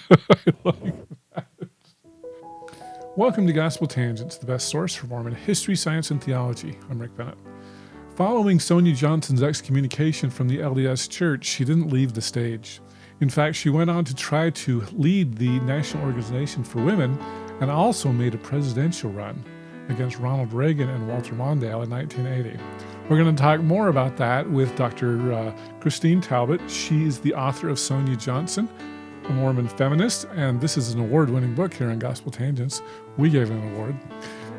I like that. Welcome to Gospel Tangents, the best source for Mormon history, science, and theology. I'm Rick Bennett. Following Sonia Johnson's excommunication from the LDS Church, she didn't leave the stage. In fact, she went on to try to lead the National Organization for Women and also made a presidential run against Ronald Reagan and Walter Mondale in 1980. We're going to talk more about that with Dr. Christine Talbot. She is the author of Sonia Johnson, a Mormon feminist, and this is an award-winning book here on Gospel Tangents. We gave it an award.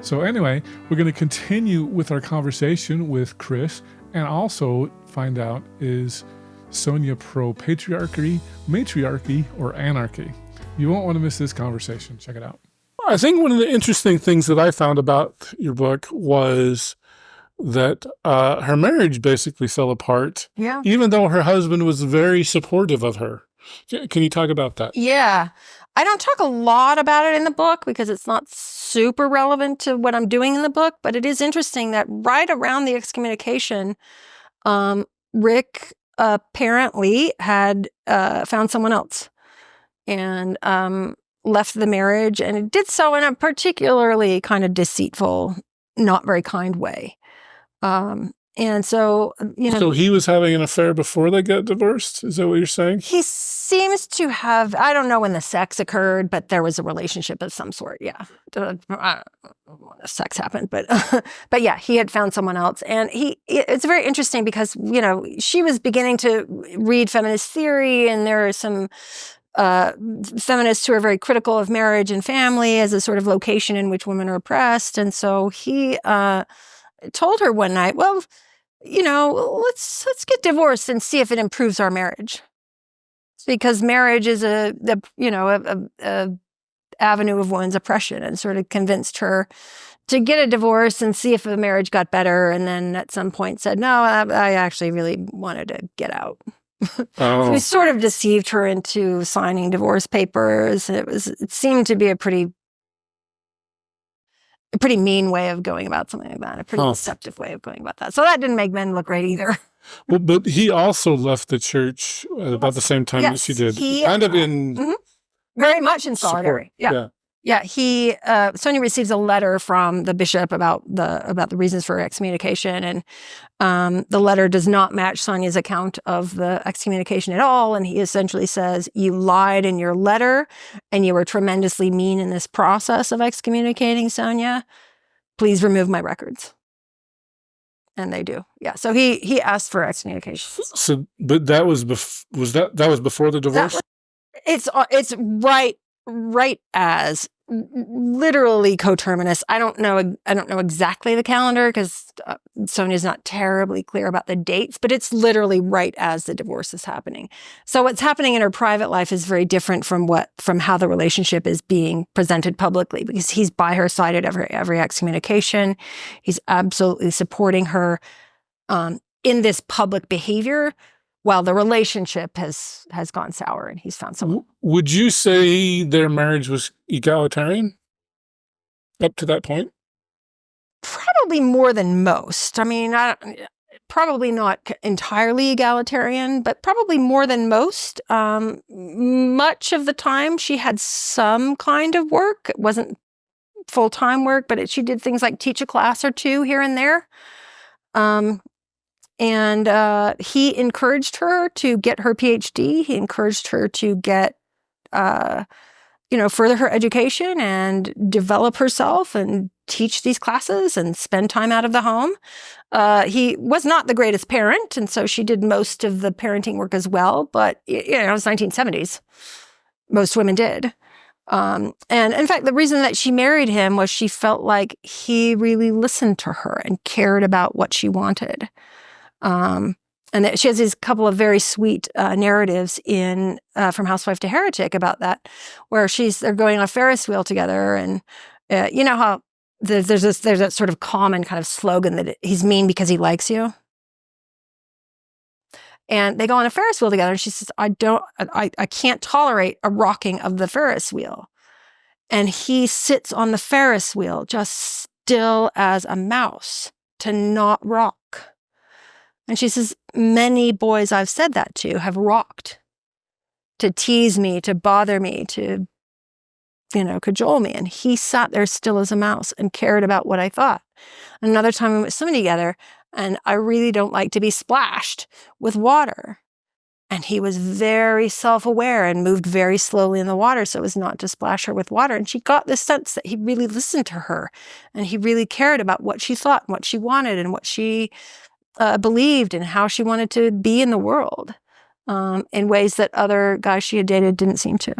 So anyway, we're going to continue with our conversation with Chris and also find out, is Sonia pro-patriarchy, matriarchy, or anarchy? You won't want to miss this conversation. Check it out. I think one of the interesting things that I found about your book was that her marriage basically fell apart, even though her husband was very supportive of her. Can you talk about that? Yeah. I don't talk a lot about it in the book because it's not super relevant to what I'm doing in the book, but it is interesting that right around the excommunication, Rick apparently had found someone else and left the marriage, and it did so in a particularly kind of deceitful, not very kind way. And so, So he was having an affair before they got divorced? Is that what you're saying? He seems to have, I don't know when the sex occurred, but there was a relationship of some sort. Yeah. I don't know when the sex happened, but yeah, he had found someone else. And it's very interesting because, she was beginning to read feminist theory, and there are some feminists who are very critical of marriage and family as a sort of location in which women are oppressed. And so he told her one night, well, let's get divorced and see if it improves our marriage, because marriage is a avenue of women's oppression, and sort of convinced her to get a divorce and see if the marriage got better. And then at some point said, no, I actually really wanted to get out. So he sort of deceived her into signing divorce papers. It seemed to be a pretty mean way of going about something like that, a pretty deceptive way of going about that. So that didn't make men look great either. Well, but he also left the church about the same time that she did. Kind of in... Very much in solidarity. Yeah. Sonia receives a letter from the bishop about the reasons for excommunication, and the letter does not match Sonia's account of the excommunication at all. And he essentially says, "You lied in your letter, and you were tremendously mean in this process of excommunicating Sonia. Please remove my records." And they do. Yeah. So he asked for excommunication. So, but that was before the divorce? It's right as literally coterminous. I don't know exactly the calendar because Sonia's not terribly clear about the dates, but it's literally right as the divorce is happening. So what's happening in her private life is very different from how the relationship is being presented publicly, because he's by her side at every excommunication. He's absolutely supporting her in this public behavior, while the relationship has gone sour and he's found someone. Would you say their marriage was egalitarian up to that point? Probably more than most. I mean, probably not entirely egalitarian, but probably more than most. Much of the time she had some kind of work. It wasn't full-time work, but she did things like teach a class or two here and there. And he encouraged her to get her PhD. He encouraged her to get, further her education and develop herself and teach these classes and spend time out of the home. He was not the greatest parent, and so she did most of the parenting work as well. But, it was 1970s. Most women did. And in fact, the reason that she married him was she felt like he really listened to her and cared about what she wanted. And she has these couple of very sweet narratives in From Housewife to Heretic about that, where they're going on a Ferris wheel together, and you know how there's that sort of common kind of slogan that he's mean because he likes you. And they go on a Ferris wheel together, and she says, I can't tolerate a rocking of the Ferris wheel. And he sits on the Ferris wheel just still as a mouse to not rock. And she says, many boys I've said that to have rocked. to tease me, to bother me, to, cajole me. And he sat there still as a mouse and cared about what I thought. Another time we went swimming together, and I really don't like to be splashed with water. And he was very self-aware and moved very slowly in the water so as not to splash her with water. And she got this sense that he really listened to her, and he really cared about what she thought, and what she wanted, and what she believed, and how she wanted to be in the world, in ways that other guys she had dated didn't seem to.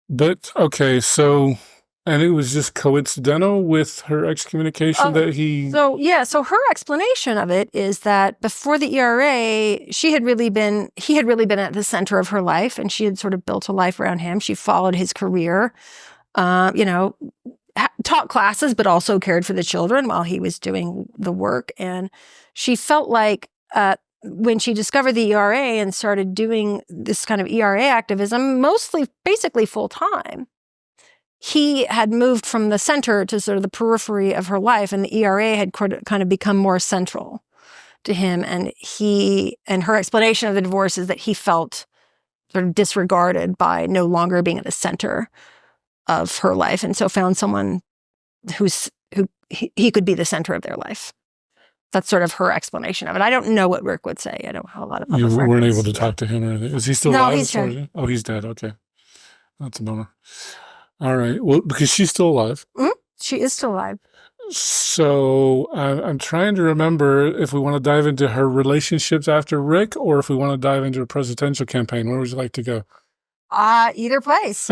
But, okay, so... And it was just coincidental with her excommunication that he... So her explanation of it is that before the ERA, he had really been at the center of her life, and she had sort of built a life around him. She followed his career, taught classes, but also cared for the children while he was doing the work. And she felt like when she discovered the ERA and started doing this kind of ERA activism, basically full time, he had moved from the center to sort of the periphery of her life, and the ERA had kind of become more central to him. And her explanation of the divorce is that he felt sort of disregarded by no longer being at the center of her life, and so found someone who he could be the center of their life. That's sort of her explanation of it. I don't know what Rick would say. I don't have a lot of other You weren't records. able to talk to him or anything. Is he still alive? No, he's dead. Oh, he's dead. Okay. That's a bummer. All right. Well, because she's still alive. Mm-hmm. She is still alive. So I'm trying to remember if we want to dive into her relationships after Rick, or if we want to dive into a presidential campaign. Where would you like to go? Either place.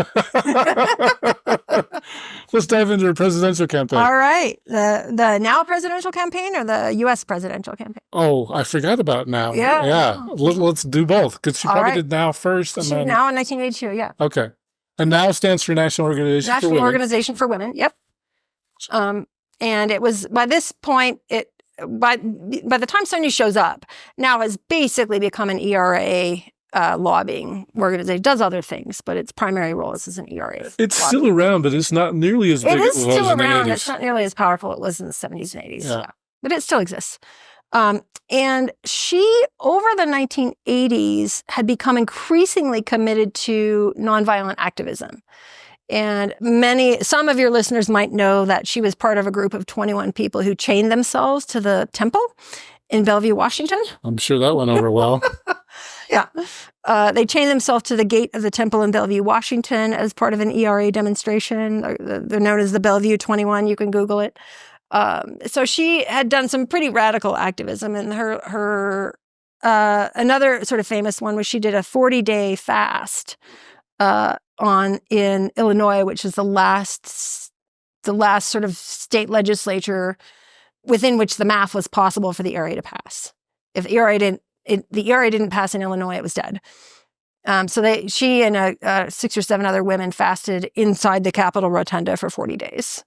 Let's dive into a presidential campaign. All right. The now presidential campaign or the U.S. presidential campaign? Oh, I forgot about now. Yeah. Yeah. Let's do both, because she probably did now first. And then... Now in 1982, yeah. Okay. And now stands for National Organization for Women. National Organization for Women, yep. And it was, by this point, by the time Sonia shows up, now has basically become an ERA lobbying organization. It does other things, but its primary role is as an ERA. It's still around, but it's not nearly as big as it was in the 80s. It is still around. It's not nearly as powerful as it was in the 70s and 80s. Yeah. But it still exists. And she, over the 1980s, had become increasingly committed to nonviolent activism. And some of your listeners might know that she was part of a group of 21 people who chained themselves to the temple in Bellevue, Washington. I'm sure that went over well. Yeah. They chained themselves to the gate of the temple in Bellevue, Washington as part of an ERA demonstration. They're known as the Bellevue 21. You can Google it. So she had done some pretty radical activism, and her another sort of famous one was she did a 40-day fast in Illinois, which is the last sort of state legislature within which the math was possible for the ERA to pass. If the ERA didn't pass in Illinois, it was dead. So she and 6 or 7 other women fasted inside the Capitol Rotunda for 40 days.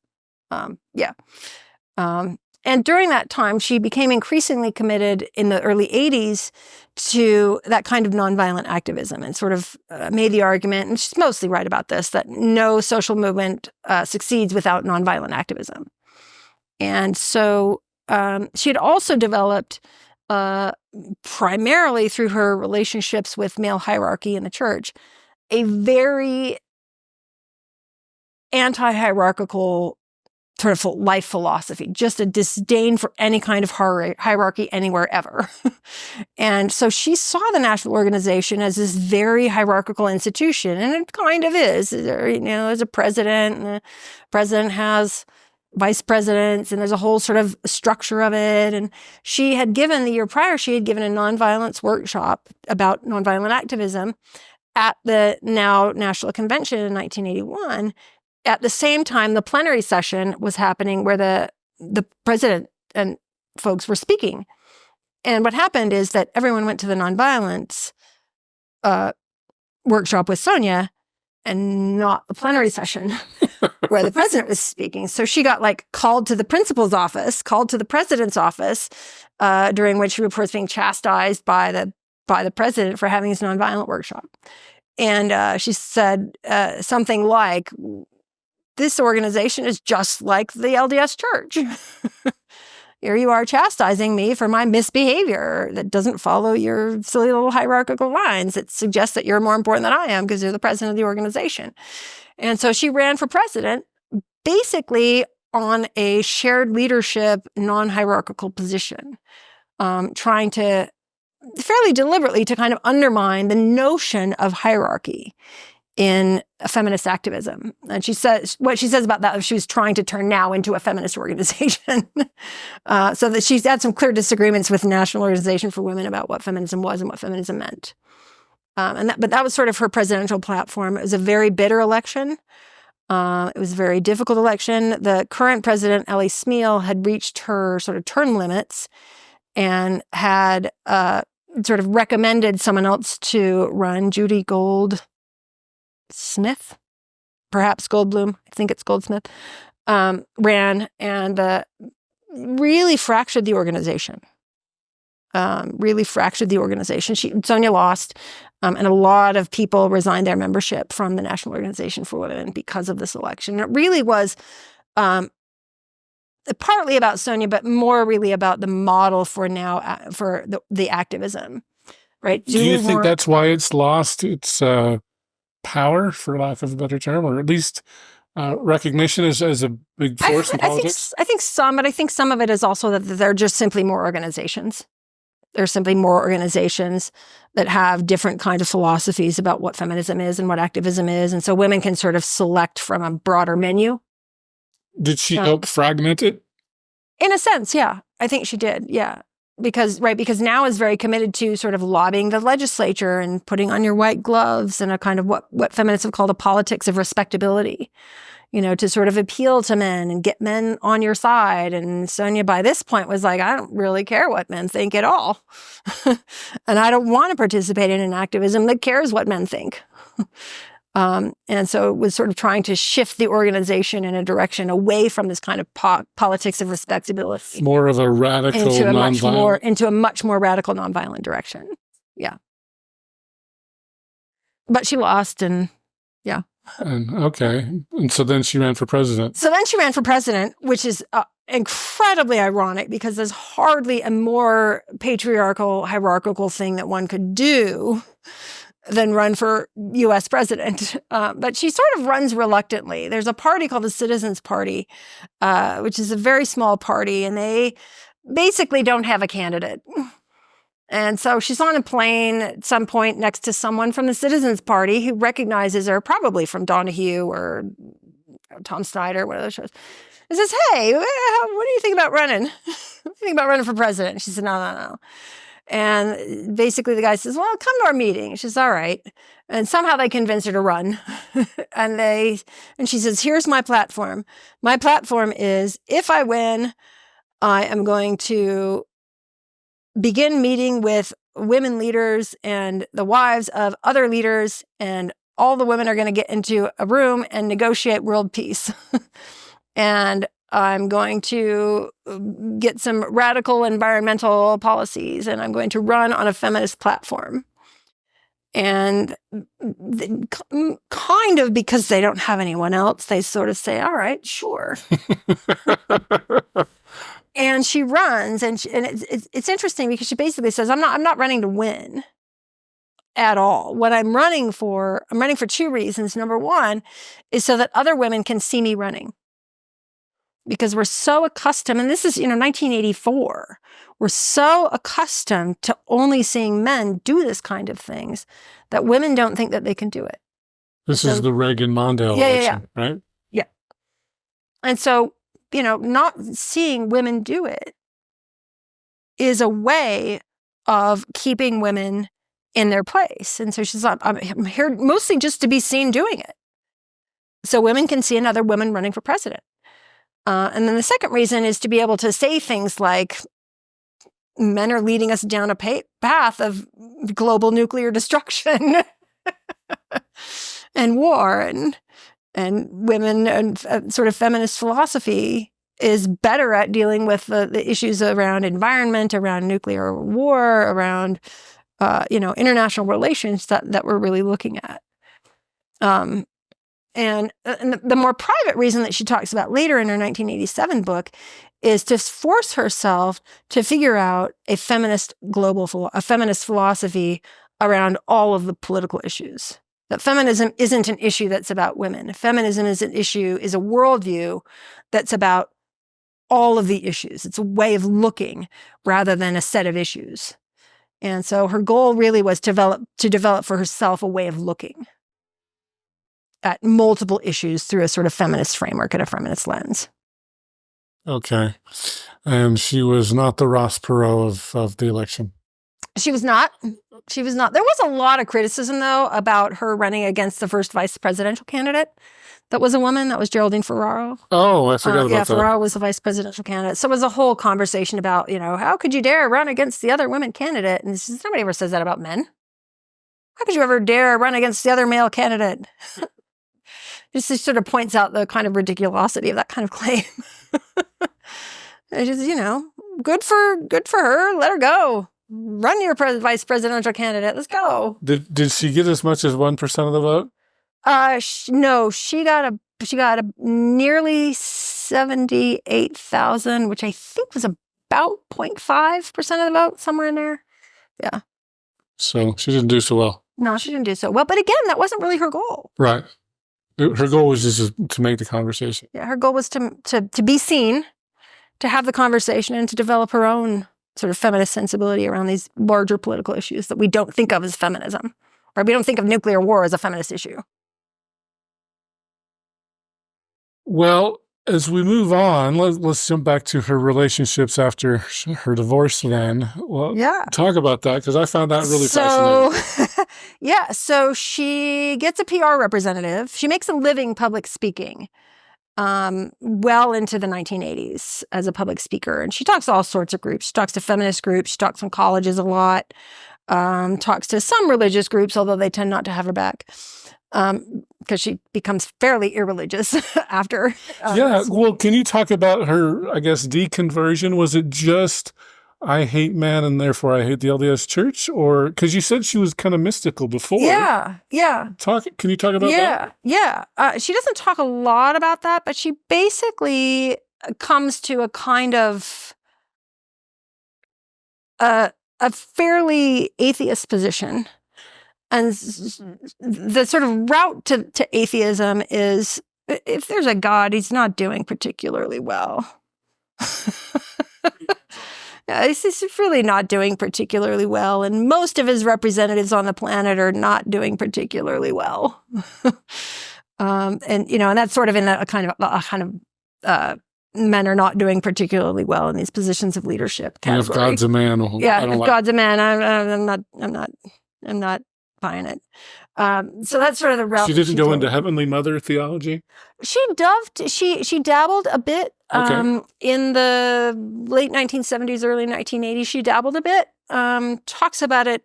And during that time, she became increasingly committed in the early 80s to that kind of nonviolent activism, and sort of made the argument, and she's mostly right about this, that no social movement succeeds without nonviolent activism. And so she had also developed, primarily through her relationships with male hierarchy in the church, a very anti-hierarchical sort of life philosophy, just a disdain for any kind of hierarchy anywhere ever. And so she saw the national organization as this very hierarchical institution, and it kind of is. There's a president, and the president has vice presidents, and there's a whole sort of structure of it. And she had given, the year prior, she had given a nonviolence workshop about nonviolent activism at the now National Convention in 1981. At the same time, the plenary session was happening where the president and folks were speaking. And what happened is that everyone went to the nonviolence workshop with Sonia, and not the plenary session where the president was speaking. So she got called to the principal's office, called to the president's office, during which she was being chastised by the president for having his nonviolent workshop. And she said something like, "This organization is just like the LDS church." here you are chastising me for my misbehavior that doesn't follow your silly little hierarchical lines that suggest that you're more important than I am because you're the president of the organization. And so she ran for president basically on a shared leadership, non-hierarchical position, trying to fairly deliberately to kind of undermine the notion of hierarchy in feminist activism. And she says, what she says about that, she was trying to turn now into a feminist organization. So that she's had some clear disagreements with the National Organization for Women about what feminism was and what feminism meant. But that was sort of her presidential platform. It was a very bitter election. It was a very difficult election. The current president, Ellie Smeal, had reached her sort of term limits and had sort of recommended someone else to run. Judy Goldsmith, perhaps Goldblum, I think it's Goldsmith, ran and really fractured the organization. Sonia lost, and a lot of people resigned their membership from the National Organization for Women because of this election. It really was partly about Sonia, but more really about the model for now for the activism, right? Do you think that's why it's lost its power, for lack of a better term, or at least recognition as a big force in politics? I think some, but I think some of it is also that they're just simply more organizations. There's simply more organizations that have different kinds of philosophies about what feminism is and what activism is, and so women can sort of select from a broader menu. Did she help fragment it? In a sense, yeah. I think she did, yeah. Because now is very committed to sort of lobbying the legislature and putting on your white gloves and a kind of what feminists have called a politics of respectability, to sort of appeal to men and get men on your side. And Sonia, by this point, was like, I don't really care what men think at all. And I don't want to participate in an activism that cares what men think. And so it was sort of trying to shift the organization in a direction away from this kind of politics of respectability. More of a radical into a much more radical nonviolent direction. Yeah. But she lost, and yeah. And so then she ran for president. Which is incredibly ironic because there's hardly a more patriarchal, hierarchical thing that one could do than run for U.S. president. But she sort of runs reluctantly. There's a party called the Citizens Party, which is a very small party, and they basically don't have a candidate. And so she's on a plane at some point next to someone from the Citizens Party who recognizes her, probably from Donahue or Tom Snyder, one of those shows. And says, hey, what do you think about running? What do you think about running for president? She said, no. And basically the guy says, well, come to our meeting. She says, all right. And somehow they convince her to run. and she says, here's my platform. My platform is, if I win, I am going to begin meeting with women leaders and the wives of other leaders, and all the women are going to get into a room and negotiate world peace. And I'm going to get some radical environmental policies, and I'm going to run on a feminist platform. And kind of because they don't have anyone else, they sort of say, all right, sure. And she runs, and it's interesting because she basically says, I'm not running to win at all. What I'm running for two reasons. Number one is so that other women can see me running. Because we're so accustomed, and this is, 1984, we're so accustomed to only seeing men do this kind of things that women don't think that they can do it. This is the Reagan Mondale election, right? Yeah. And so, not seeing women do it is a way of keeping women in their place. And so she's like, I'm here mostly just to be seen doing it. So women can see another woman running for president. And then the second reason is to be able to say things like, men are leading us down a path of global nuclear destruction and war, and women and sort of feminist philosophy is better at dealing with the issues around environment, around nuclear war, around international relations that we're really looking at. And the more private reason that she talks about later in her 1987 book is to force herself to figure out a feminist philosophy around all of the political issues. That feminism isn't an issue that's about women. Feminism is a worldview that's about all of the issues. It's a way of looking rather than a set of issues. And so her goal really was to develop for herself a way of looking at multiple issues through a sort of feminist framework and a feminist lens. Okay. And she was not the Ross Perot of the election. She was not. There was a lot of criticism, though, about her running against the first vice presidential candidate. That was a woman. That was Geraldine Ferraro. Oh, I forgot about that. Yeah, Ferraro was the vice presidential candidate. So it was a whole conversation about, how could you dare run against the other women candidate? And nobody ever says that about men. How could you ever dare run against the other male candidate? Just sort of points out the kind of ridiculosity of that kind of claim. It's just, good for her. Let her go. Run your vice presidential candidate. Let's go. Did she get as much as 1% of the vote? No, she got a nearly 78,000, which I think was about 0.5% of the vote, somewhere in there. Yeah. So she didn't do so well. No, she didn't do so well. But again, that wasn't really her goal. Right. Her goal was just to make the conversation. Yeah, her goal was to be seen, to have the conversation, and to develop her own sort of feminist sensibility around these larger political issues that we don't think of as feminism, or we don't think of nuclear war as a feminist issue. Well, as we move on, let's jump back to her relationships after her divorce then. Well, yeah. Talk about that, because I found that really fascinating. Yeah, so she gets a PR representative. She makes a living public speaking well into the 1980s as a public speaker. And she talks to all sorts of groups. She talks to feminist groups. She talks in colleges a lot. Talks to some religious groups, although they tend not to have her back. Because she becomes fairly irreligious after. Well, can you talk about her, I guess, deconversion? Was it just, I hate man and therefore I hate the LDS church? Or, because you said she was kind of mystical before. Yeah. Can you talk about that? Yeah. She doesn't talk a lot about that, but she basically comes to a kind of a fairly atheist position. And the sort of route to atheism is, if there's a God, he's not doing particularly well. He's really not doing particularly well. And most of his representatives on the planet are not doing particularly well. And that's sort of in a kind of men are not doing particularly well in these positions of leadership category. And if God's a man, God's a man, I'm not buying it. So that's sort of the route. She didn't go into Heavenly Mother theology? She dabbled a bit in the late 1970s, early 1980s. She dabbled a bit, talks about it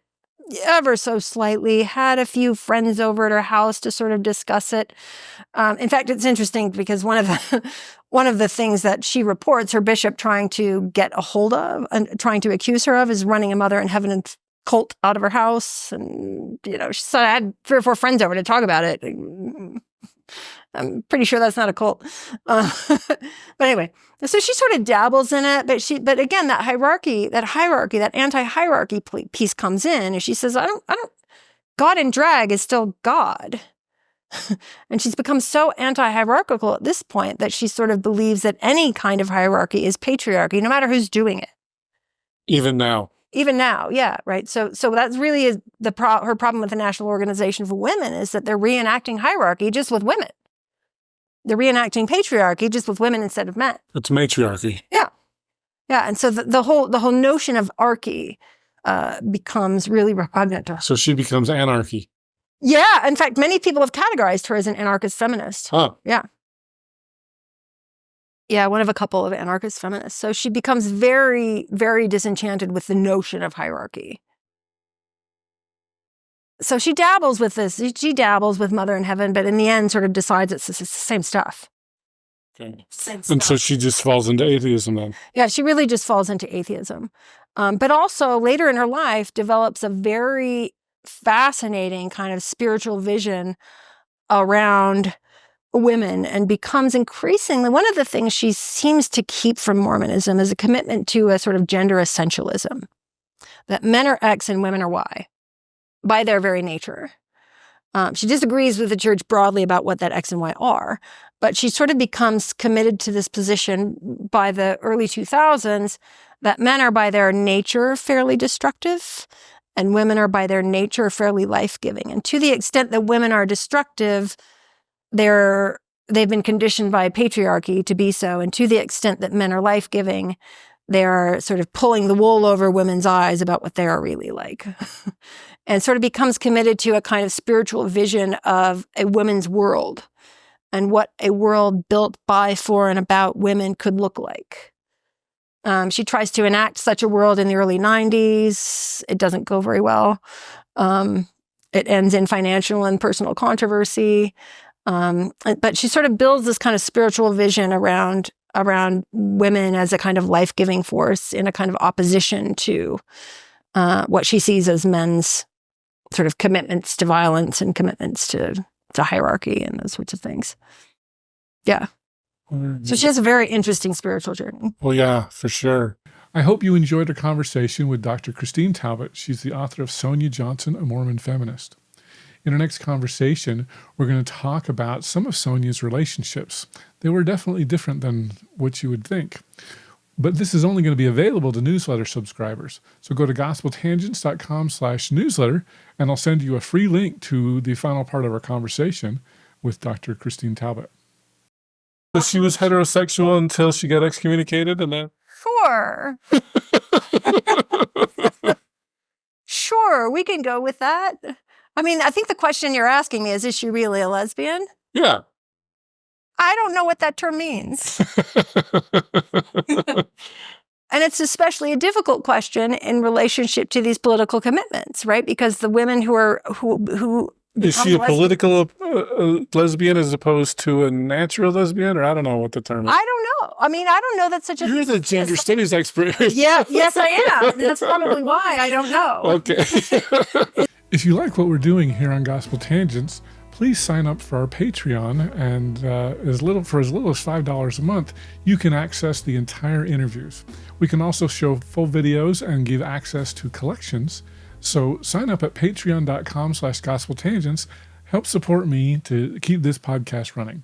ever so slightly, had a few friends over at her house to sort of discuss it. In fact, it's interesting because one of the things that she reports her bishop trying to get a hold of and trying to accuse her of is running a Mother in Heaven cult out of her house. And, she said, I had 3 or 4 friends over to talk about it. I'm pretty sure that's not a cult. But anyway, so she sort of dabbles in it, but again, that anti-hierarchy piece comes in, and she says, I don't, God in drag is still God. And she's become so anti-hierarchical at this point that she sort of believes that any kind of hierarchy is patriarchy, no matter who's doing it. Even now, yeah, right. So that really is her problem with the National Organization for Women, is that they're reenacting hierarchy just with women. They're reenacting patriarchy just with women instead of men. It's matriarchy. Yeah, and so the whole notion of archy becomes really repugnant to her. So she becomes anarchy. Yeah, in fact, many people have categorized her as an anarchist feminist. Huh. Yeah. Yeah, one of a couple of anarchist feminists. So she becomes very, very disenchanted with the notion of hierarchy. So she dabbles with this. She dabbles with Mother in Heaven, but in the end sort of decides it's the same stuff. Okay. And so she just falls into atheism then? Yeah, she really just falls into atheism. But also later in her life develops a very fascinating kind of spiritual vision around women and becomes increasingly, one of the things she seems to keep from Mormonism is a commitment to a sort of gender essentialism, that men are X and women are Y by their very nature. She disagrees with the church broadly about what that X and Y are, but she sort of becomes committed to this position by the early 2000s that men are by their nature fairly destructive and women are by their nature fairly life-giving. And to the extent that women are destructive, they've been conditioned by patriarchy to be so. And to the extent that men are life-giving, they're sort of pulling the wool over women's eyes about what they are really like. And sort of becomes committed to a kind of spiritual vision of a women's world and what a world built by, for, and about women could look like. She tries to enact such a world in the early 90s. It doesn't go very well. It ends in financial and personal controversy. But she sort of builds this kind of spiritual vision around women as a kind of life-giving force in a kind of opposition to what she sees as men's sort of commitments to violence and commitments to hierarchy and those sorts of things. Yeah. So she has a very interesting spiritual journey. Well, yeah, for sure. I hope you enjoyed our conversation with Dr. Christine Talbot. She's the author of Sonia Johnson, a Mormon Feminist. In our next conversation, we're going to talk about some of Sonia's relationships. They were definitely different than what you would think. But this is only going to be available to newsletter subscribers. So go to gospeltangents.com/newsletter, and I'll send you a free link to the final part of our conversation with Dr. Christine Talbot. So she was heterosexual until she got excommunicated, and then... Sure. Sure, we can go with that. I mean, I think the question you're asking me is she really a lesbian? Yeah. I don't know what that term means. And it's especially a difficult question in relationship to these political commitments, right? Because the women who is she a political lesbian as opposed to a natural lesbian? Or I don't know what the term is. I don't know. I mean, I don't know that's such a... You're the gender studies expert. Yeah, yes, I am. That's probably why I don't know. Okay. If you like what we're doing here on Gospel Tangents, please sign up for our Patreon, and as little as $5 a month, you can access the entire interviews. We can also show full videos and give access to collections. So sign up at patreon.com/gospeltangents. Help support me to keep this podcast running.